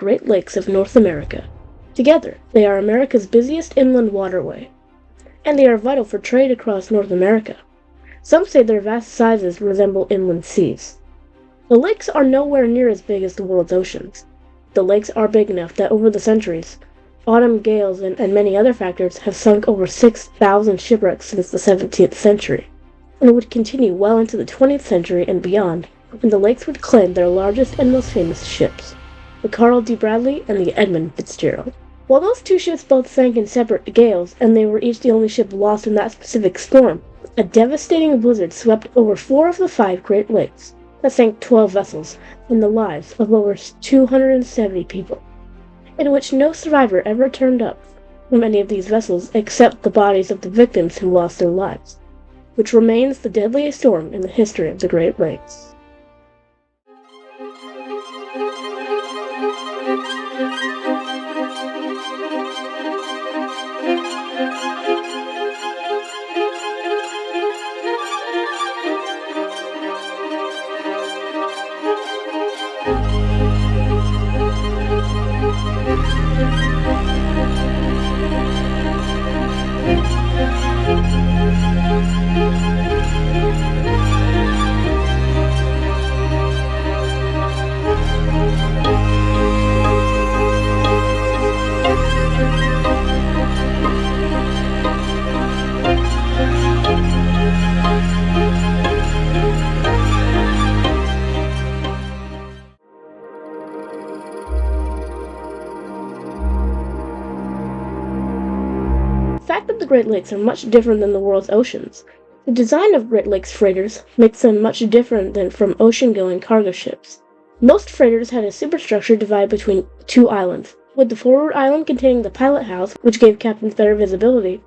Great Lakes of North America. Together, they are America's busiest inland waterway, and they are vital for trade across North America. Some say their vast sizes resemble inland seas. The lakes are nowhere near as big as the world's oceans. The lakes are big enough that over the centuries, autumn gales and many other factors have sunk over 6,000 shipwrecks since the 17th century, and would continue well into the 20th century and beyond, when the lakes would claim their largest and most famous ships, the Carl D. Bradley and the Edmund Fitzgerald. While those two ships both sank in separate gales, and they were each the only ship lost in that specific storm, a devastating blizzard swept over 4 of the 5 Great Lakes, that sank 12 vessels and the lives of over 270 people, in which no survivor ever turned up from any of these vessels except the bodies of the victims who lost their lives, which remains the deadliest storm in the history of the Great Lakes. The Great Lakes are much different than the world's oceans. The design of Great Lakes freighters makes them much different than from ocean-going cargo ships. Most freighters had a superstructure divided between 2 islands, with the forward island containing the pilot house, which gave captains better visibility,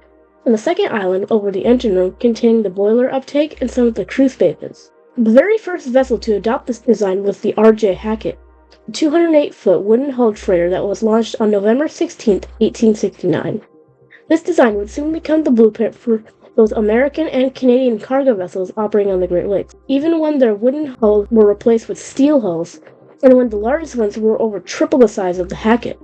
and the second island over the engine room containing the boiler uptake and some of the crew spaces. The very first vessel to adopt this design was the R.J. Hackett, a 208-foot wooden-hulled freighter that was launched on November 16, 1869. This design would soon become the blueprint for both American and Canadian cargo vessels operating on the Great Lakes, even when their wooden hulls were replaced with steel hulls, and when the largest ones were over triple the size of the Hackett.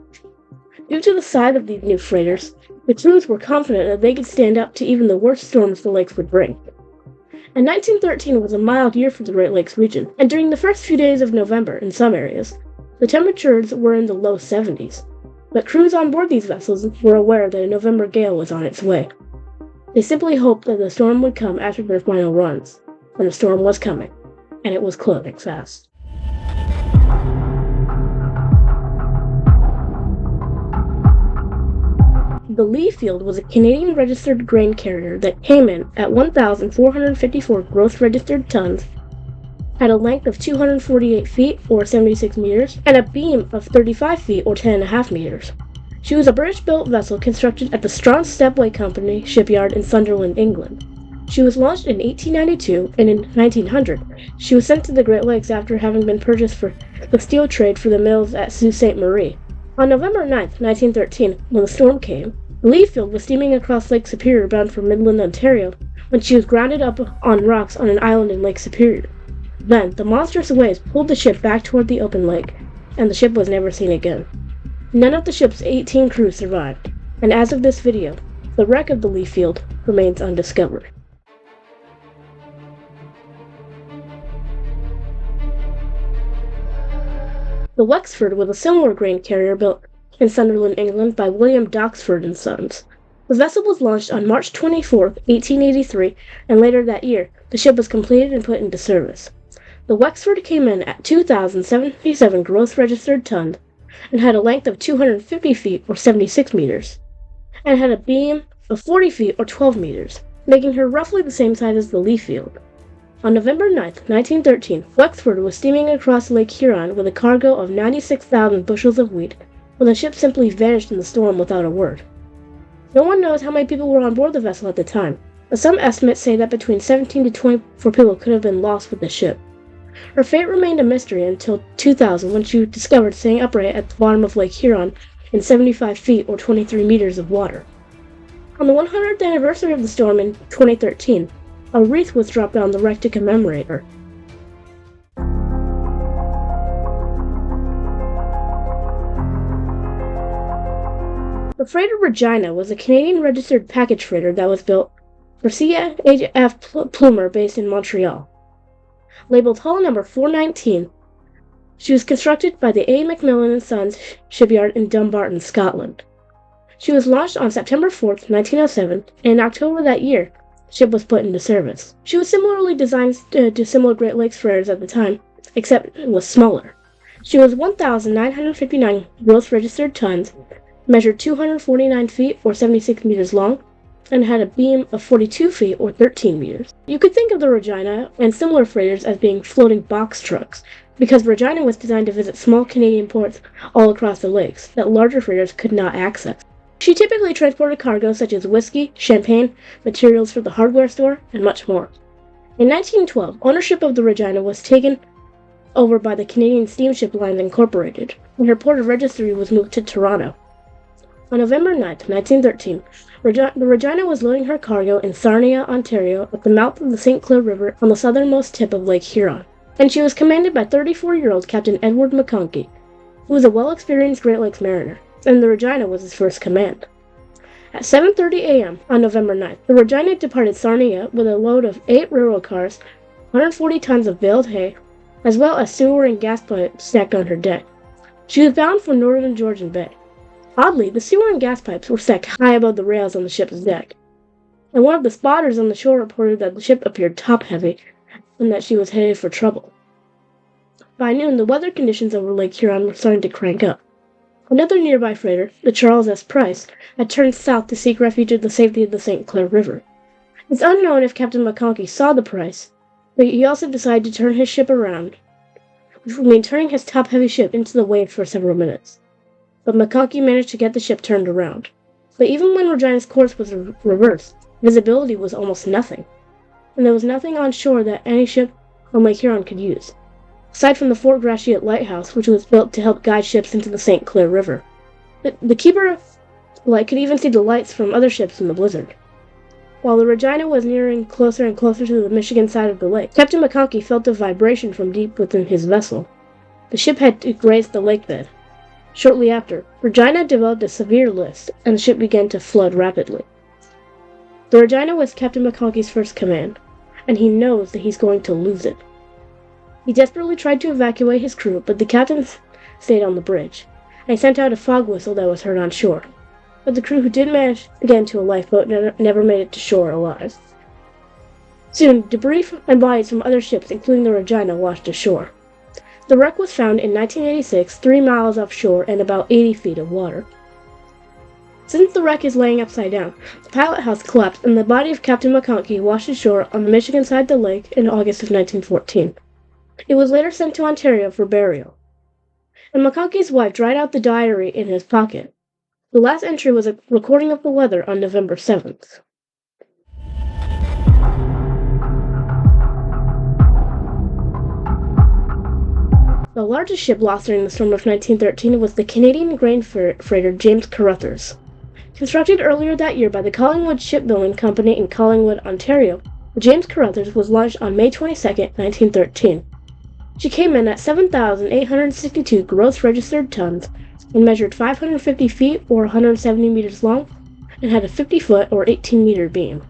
Due to the size of these new freighters, the crews were confident that they could stand up to even the worst storms the lakes would bring. And 1913 was a mild year for the Great Lakes region, and during the first few days of November in some areas, the temperatures were in the low 70s. But crews on board these vessels were aware that a November gale was on its way. They simply hoped that the storm would come after their final runs, and the storm was coming, and it was closing fast. The Leafield was a Canadian registered grain carrier that came in at 1,454 gross registered tons, had a length of 248 feet or 76 meters, and a beam of 35 feet or 10.5 meters. She was a British-built vessel constructed at the Strawn Stepway Company shipyard in Sunderland, England. She was launched in 1892, and in 1900, she was sent to the Great Lakes after having been purchased for the steel trade for the mills at Sault Ste. Marie. On November 9, 1913, when the storm came, Leafield was steaming across Lake Superior bound for Midland, Ontario, when she was grounded up on rocks on an island in Lake Superior. Then, the monstrous waves pulled the ship back toward the open lake, and the ship was never seen again. None of the ship's 18 crew survived, and as of this video, the wreck of the Leafield remains undiscovered. The Wexford was a similar grain carrier built in Sunderland, England by William Doxford and Sons. The vessel was launched on March 24, 1883, and later that year, the ship was completed and put into service. The Wexford came in at 2,077 gross registered tons and had a length of 250 feet or 76 meters, and had a beam of 40 feet or 12 meters, making her roughly the same size as the Leafield. On November 9, 1913, Wexford was steaming across Lake Huron with a cargo of 96,000 bushels of wheat when the ship simply vanished in the storm without a word. No one knows how many people were on board the vessel at the time, but some estimates say that between 17 to 24 people could have been lost with the ship. Her fate remained a mystery until 2000, when she was discovered sitting upright at the bottom of Lake Huron in 75 feet or 23 meters of water. On the 100th anniversary of the storm in 2013, a wreath was dropped on the wreck to commemorate her. The freighter Regina was a Canadian-registered package freighter that was built for C.F. Plumer based in Montreal. Labeled hull number 419, she was constructed by the A. Macmillan & Sons shipyard in Dumbarton, Scotland. She was launched on September 4, 1907, and in October that year, the ship was put into service. She was similarly designed to similar Great Lakes freighters at the time, except it was smaller. She was 1,959 gross registered tons, measured 249 feet or 76 meters long, and had a beam of 42 feet or 13 meters. You could think of the Regina and similar freighters as being floating box trucks, because Regina was designed to visit small Canadian ports all across the lakes that larger freighters could not access. She typically transported cargo such as whiskey, champagne, materials for the hardware store, and much more. In 1912, ownership of the Regina was taken over by the Canadian Steamship Lines Incorporated, and her port of registry was moved to Toronto. On November 9, 1913, the Regina was loading her cargo in Sarnia, Ontario, at the mouth of the St. Clair River on the southernmost tip of Lake Huron, and she was commanded by 34-year-old Captain Edward McConkey, who was a well-experienced Great Lakes mariner, and the Regina was his first command. At 7:30 a.m. on November 9th, the Regina departed Sarnia with a load of 8 railroad cars, 140 tons of baled hay, as well as sewer and gas pipes stacked on her deck. She was bound for northern Georgian Bay. Oddly, the sewer and gas pipes were stacked high above the rails on the ship's deck, and one of the spotters on the shore reported that the ship appeared top-heavy and that she was headed for trouble. By noon, the weather conditions over Lake Huron were starting to crank up. Another nearby freighter, the Charles S. Price, had turned south to seek refuge in the safety of the St. Clair River. It's unknown if Captain McConkey saw the Price, but he also decided to turn his ship around, which would mean turning his top-heavy ship into the waves for several minutes. But McConkey managed to get the ship turned around. But even when Regina's course was reversed, visibility was almost nothing, and there was nothing on shore that any ship on Lake Huron could use, aside from the Fort Gratiot lighthouse, which was built to help guide ships into the St. Clair River. The keeper light could even see the lights from other ships in the blizzard. While the Regina was nearing closer and closer to the Michigan side of the lake, Captain McConkey felt a vibration from deep within his vessel. The ship had grazed the lake bed. Shortly after, Regina developed a severe list, and the ship began to flood rapidly. The Regina was Captain McConkey's first command, and he knows that he's going to lose it. He desperately tried to evacuate his crew, but the captain stayed on the bridge, and he sent out a fog whistle that was heard on shore. But the crew who did manage to get into a lifeboat never made it to shore alive. Soon, debris and bodies from other ships, including the Regina, washed ashore. The wreck was found in 1986, 3 miles offshore and about 80 feet of water. Since the wreck is laying upside down, the pilot house collapsed and the body of Captain McConkey washed ashore on the Michigan side of the lake in August of 1914. It was later sent to Ontario for burial. And McConkey's wife dried out the diary in his pocket. The last entry was a recording of the weather on November 7th. The largest ship lost during the storm of 1913 was the Canadian grain freighter James Carruthers. Constructed earlier that year by the Collingwood Shipbuilding Company in Collingwood, Ontario, the James Carruthers was launched on May 22, 1913. She came in at 7,862 gross registered tons and measured 550 feet or 170 meters long and had a 50-foot or 18-meter beam.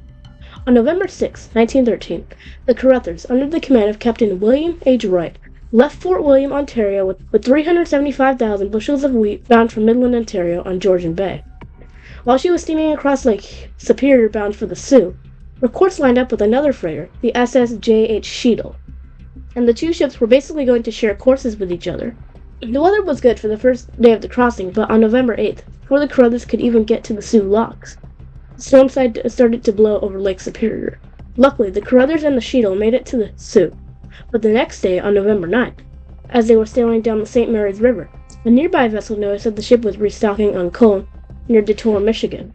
On November 6, 1913, the Carruthers, under the command of Captain William H. Wright, left Fort William, Ontario with 375,000 bushels of wheat bound for Midland, Ontario on Georgian Bay. While she was steaming across Lake Superior bound for the Sioux, her course lined up with another freighter, the SS J.H. Sheetal, and the two ships were basically going to share courses with each other. The weather was good for the first day of the crossing, but on November 8th, before the Carruthers could even get to the Sioux locks, the storm started to blow over Lake Superior. Luckily, the Carruthers and the Sheetal made it to the Sioux, but the next day, on November 9th, as they were sailing down the St. Mary's River, a nearby vessel noticed that the ship was restocking on coal near Detroit, Michigan.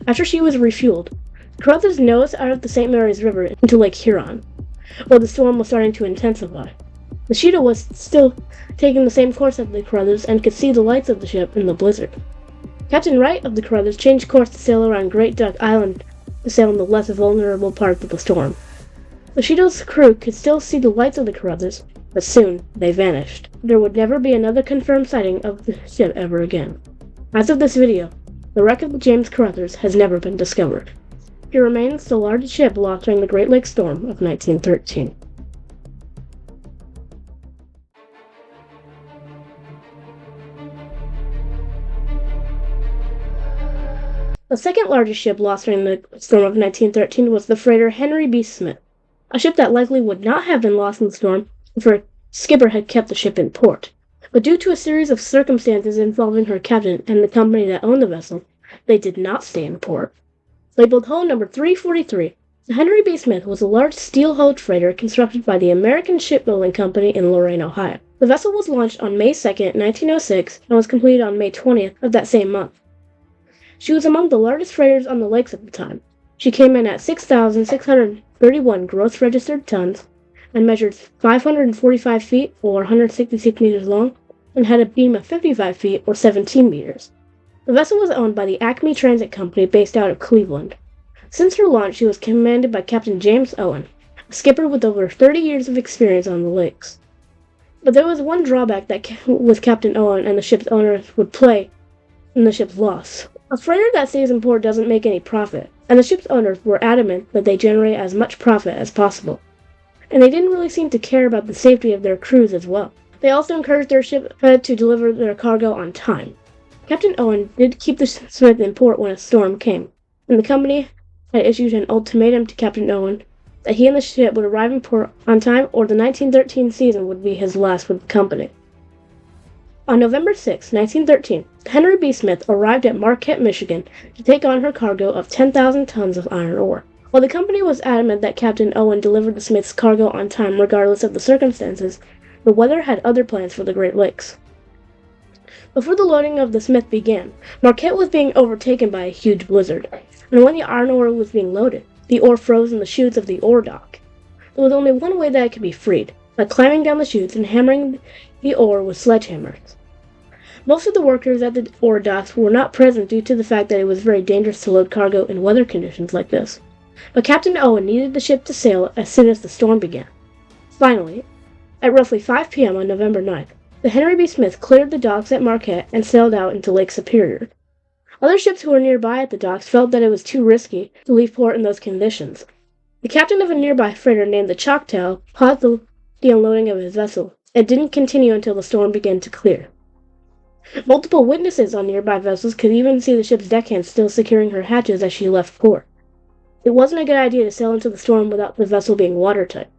After she was refueled, the Carruthers nosed out of the St. Mary's River into Lake Huron, where the storm was starting to intensify. The Sheetal was still taking the same course as the Carruthers and could see the lights of the ship in the blizzard. Captain Wright of the Carruthers changed course to sail around Great Duck Island to sail in the less vulnerable part of the storm. The Sheetal's crew could still see the lights of the Carruthers, but soon they vanished. There would never be another confirmed sighting of the ship ever again. As of this video, The wreck of the James Carruthers has never been discovered. It remains the largest ship lost during the Great Lakes Storm of 1913. The second largest ship lost during the storm of 1913 was the freighter Henry B. Smith, a ship that likely would not have been lost in the storm if her skipper had kept the ship in port. But due to a series of circumstances involving her captain and the company that owned the vessel, they did not stay in port. Labeled hull number 343, the Henry B. Smith was a large steel-hulled freighter constructed by the American Shipbuilding Company in Lorain, Ohio. The vessel was launched on May 2, 1906, and was completed on May 20th of that same month. She was among the largest freighters on the lakes at the time. She came in at 6,631 gross registered tons and measured 545 feet or 166 meters long and had a beam of 55 feet or 17 meters. The vessel was owned by the Acme Transit Company based out of Cleveland. Since her launch, she was commanded by Captain James Owen, a skipper with over 30 years of experience on the lakes. But there was one drawback that with Captain Owen and the ship's owners would play in the ship's loss. A freighter that stays in port doesn't make any profit, and the ship's owners were adamant that they generate as much profit as possible. And they didn't really seem to care about the safety of their crews as well. They also encouraged their ship to deliver their cargo on time. Captain Owen did keep the Smith in port when a storm came, and the company had issued an ultimatum to Captain Owen that he and the ship would arrive in port on time or the 1913 season would be his last with the company. On November 6, 1913, Henry B. Smith arrived at Marquette, Michigan to take on her cargo of 10,000 tons of iron ore. While the company was adamant that Captain Owen delivered the Smith's cargo on time regardless of the circumstances, the weather had other plans for the Great Lakes. Before the loading of the Smith began, Marquette was being overtaken by a huge blizzard, and when the iron ore was being loaded, the ore froze in the chutes of the ore dock. There was only one way that it could be freed, by climbing down the chutes and hammering the ore with sledgehammers. Most of the workers at the ore docks were not present due to the fact that it was very dangerous to load cargo in weather conditions like this. But Captain Owen needed the ship to sail as soon as the storm began. Finally, at roughly 5 p.m. on November 9th, the Henry B. Smith cleared the docks at Marquette and sailed out into Lake Superior. Other ships who were nearby at the docks felt that it was too risky to leave port in those conditions. The captain of a nearby freighter named the Choctaw paused the unloading of his vessel and didn't continue until the storm began to clear. Multiple witnesses on nearby vessels could even see the ship's deckhands still securing her hatches as she left port. It wasn't a good idea to sail into the storm without the vessel being watertight.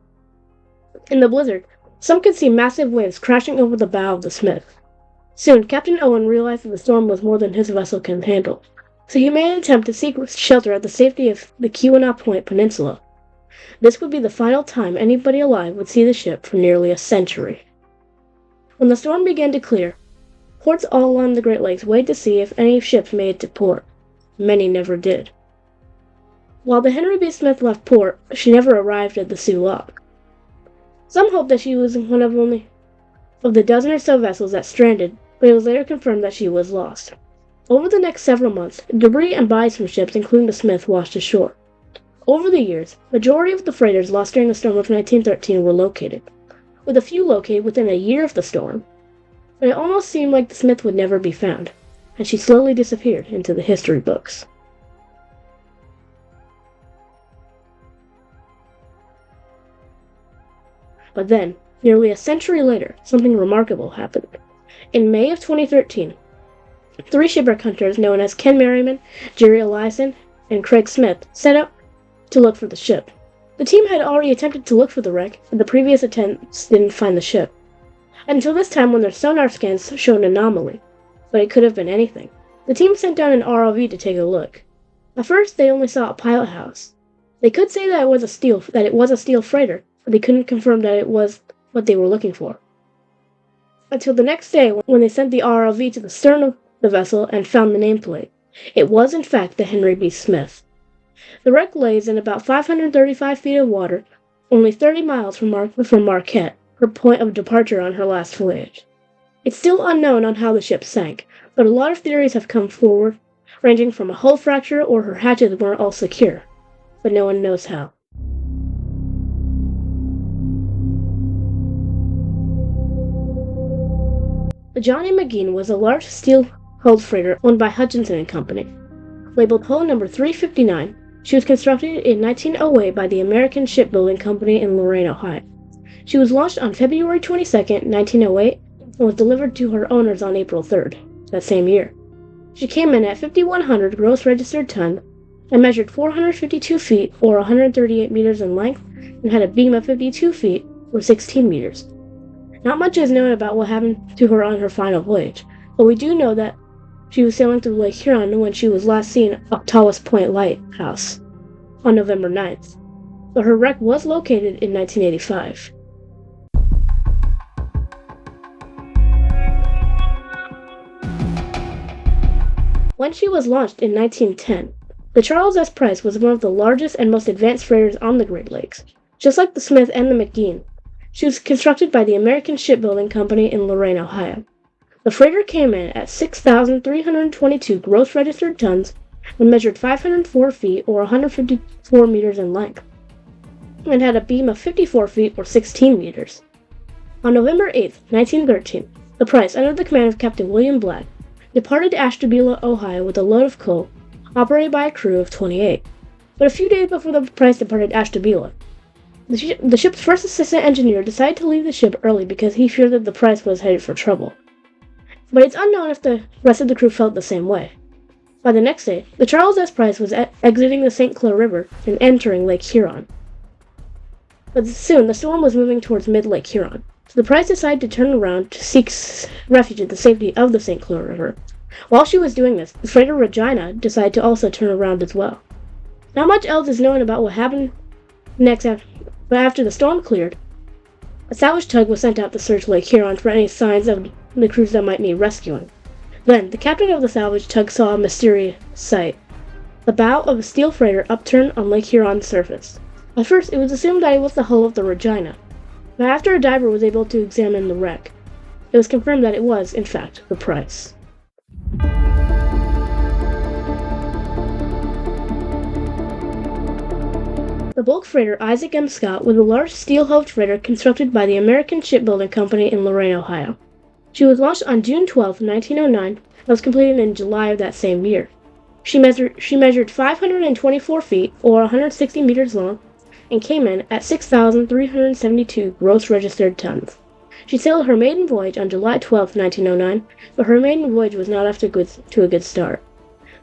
In the blizzard, some could see massive waves crashing over the bow of the Smith. Soon, Captain Owen realized that the storm was more than his vessel could handle, so he made an attempt to seek shelter at the safety of the Keweenaw Point Peninsula. This would be the final time anybody alive would see the ship for nearly a century. When the storm began to clear, ports all along the Great Lakes waited to see if any ships made it to port. Many never did. While the Henry B. Smith left port, she never arrived at the Sioux Lock. Some hoped that she was one of only of the dozen or so vessels that stranded, but it was later confirmed that she was lost. Over the next several months, debris and bodies from ships, including the Smith, washed ashore. Over the years, majority of the freighters lost during the storm of 1913 were located, with a few located within a year of the storm. But it almost seemed like the Smith would never be found, and she slowly disappeared into the history books. But then, nearly a century later, something remarkable happened. In May of 2013, 3 shipwreck hunters known as Ken Merriman, Jerry Eliason, and Craig Smith set out to look for the ship. The team had already attempted to look for the wreck, but the previous attempts didn't find the ship. Until this time when their sonar scans showed an anomaly, but it could have been anything. The team sent down an ROV to take a look. At first, they only saw a pilot house. They could say that it was a steel freighter, but they couldn't confirm that it was what they were looking for. Until the next day, when they sent the ROV to the stern of the vessel and found the nameplate. It was in fact the Henry B. Smith. The wreck lays in about 535 feet of water, only 30 miles from Marquette, her point of departure on her last voyage. It's still unknown on how the ship sank, but a lot of theories have come forward, ranging from a hull fracture or her hatches weren't all secure, but no one knows how. The Johnny McGean was a large steel hulled freighter owned by Hutchinson and Company. Labeled hull number 359, she was constructed in 1908 by the American Shipbuilding Company in Lorain, Ohio. She was launched on February 22, 1908, and was delivered to her owners on April 3rd, that same year. She came in at 5,100 gross registered tons and measured 452 feet, or 138 meters in length, and had a beam of 52 feet, or 16 meters. Not much is known about what happened to her on her final voyage, but we do know that she was sailing through Lake Huron when she was last seen at Tawas Point Lighthouse on November 9th, but her wreck was located in 1985. When she was launched in 1910, the Charles S. Price was one of the largest and most advanced freighters on the Great Lakes. Just like the Smith and the McGean, she was constructed by the American Shipbuilding Company in Lorain, Ohio. The freighter came in at 6,322 gross registered tons and measured 504 feet, or 154 meters in length, and had a beam of 54 feet, or 16 meters. On November 8, 1913, the Price, under the command of Captain William Black, departed Ashtabula, Ohio with a load of coal, operated by a crew of 28. But a few days before the Price departed Ashtabula, the ship's first assistant engineer decided to leave the ship early because he feared that the Price was headed for trouble. But it's unknown if the rest of the crew felt the same way. By the next day, the Charles S. Price was exiting the St. Clair River and entering Lake Huron. But soon, the storm was moving towards mid-Lake Huron, so the Price decided to turn around to seek refuge at the safety of the St. Clair River. While she was doing this, the freighter Regina decided to also turn around as well. Not much else is known about what happened next, but after the storm cleared, a salvage tug was sent out to search Lake Huron for any signs of the crews that might need rescuing. Then, the captain of the salvage tug saw a mysterious sight. The bow of a steel freighter upturned on Lake Huron's surface. At first, it was assumed that it was the hull of the Regina, but after a diver was able to examine the wreck, it was confirmed that it was, in fact, the Price. The bulk freighter Isaac M. Scott was a large steel-hulled freighter constructed by the American Shipbuilding Company in Lorain, Ohio. She was launched on June 12, 1909, and was completed in July of that same year. She measured 524 feet, or 160 meters long, and came in at 6,372 gross registered tons. She sailed her maiden voyage on July 12, 1909, but her maiden voyage was not off to a good start.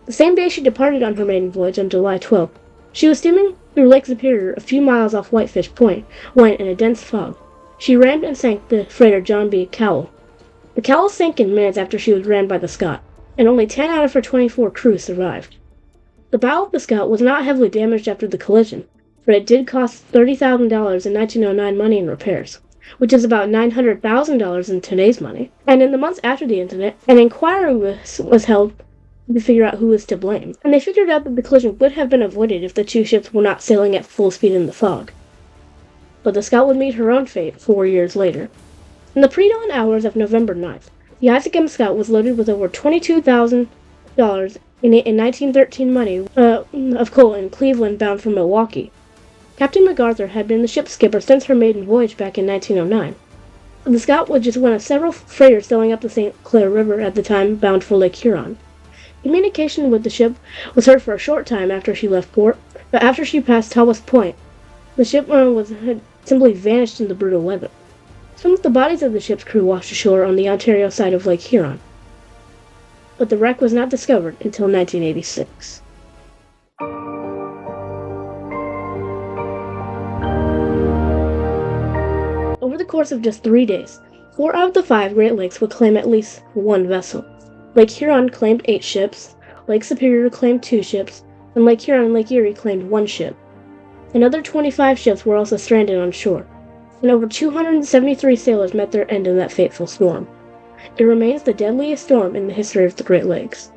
The same day she departed on her maiden voyage on July 12, she was steaming through Lake Superior a few miles off Whitefish Point when, in a dense fog, she rammed and sank the freighter John B. Cowell. The Cowell sank in minutes after she was rammed by the Scott, and only 10 out of her 24 crew survived. The bow of the Scott was not heavily damaged after the collision, but it did cost $30,000 in 1909 money and repairs, which is about $900,000 in today's money. And in the months after the incident, an inquiry was held to figure out who was to blame, and they figured out that the collision would have been avoided if the two ships were not sailing at full speed in the fog. But the Scott would meet her own fate 4 years later. In the pre-dawn hours of November 9th, the Isaac M. Scott was loaded with over $22,000 in 1913 money of coal in Cleveland bound for Milwaukee. Captain MacArthur had been the ship's skipper since her maiden voyage back in 1909. The Scott was just one of several freighters sailing up the St. Clair River at the time bound for Lake Huron. Communication with the ship was heard for a short time after she left port, but after she passed Tawas Point, the ship had simply vanished in the brutal weather. Some of the bodies of the ship's crew washed ashore on the Ontario side of Lake Huron, but the wreck was not discovered until 1986. Over the course of just 3 days, 4 out of the 5 Great Lakes would claim at least one vessel. Lake Huron claimed 8 ships, Lake Superior claimed 2 ships, and Lake Huron and Lake Erie claimed 1 ship. Another 25 ships were also stranded on shore, and over 273 sailors met their end in that fateful storm. It remains the deadliest storm in the history of the Great Lakes.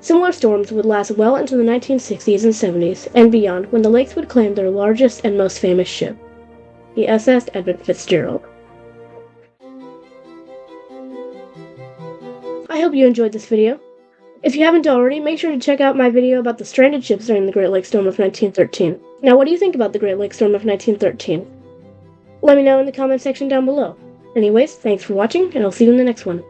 Similar storms would last well into the 1960s and 70s and beyond when the lakes would claim their largest and most famous ship, the SS Edmund Fitzgerald. I hope you enjoyed this video. If you haven't already, make sure to check out my video about the stranded ships during the Great Lakes Storm of 1913. Now, what do you think about the Great Lakes Storm of 1913? Let me know in the comment section down below. Anyways, thanks for watching, and I'll see you in the next one.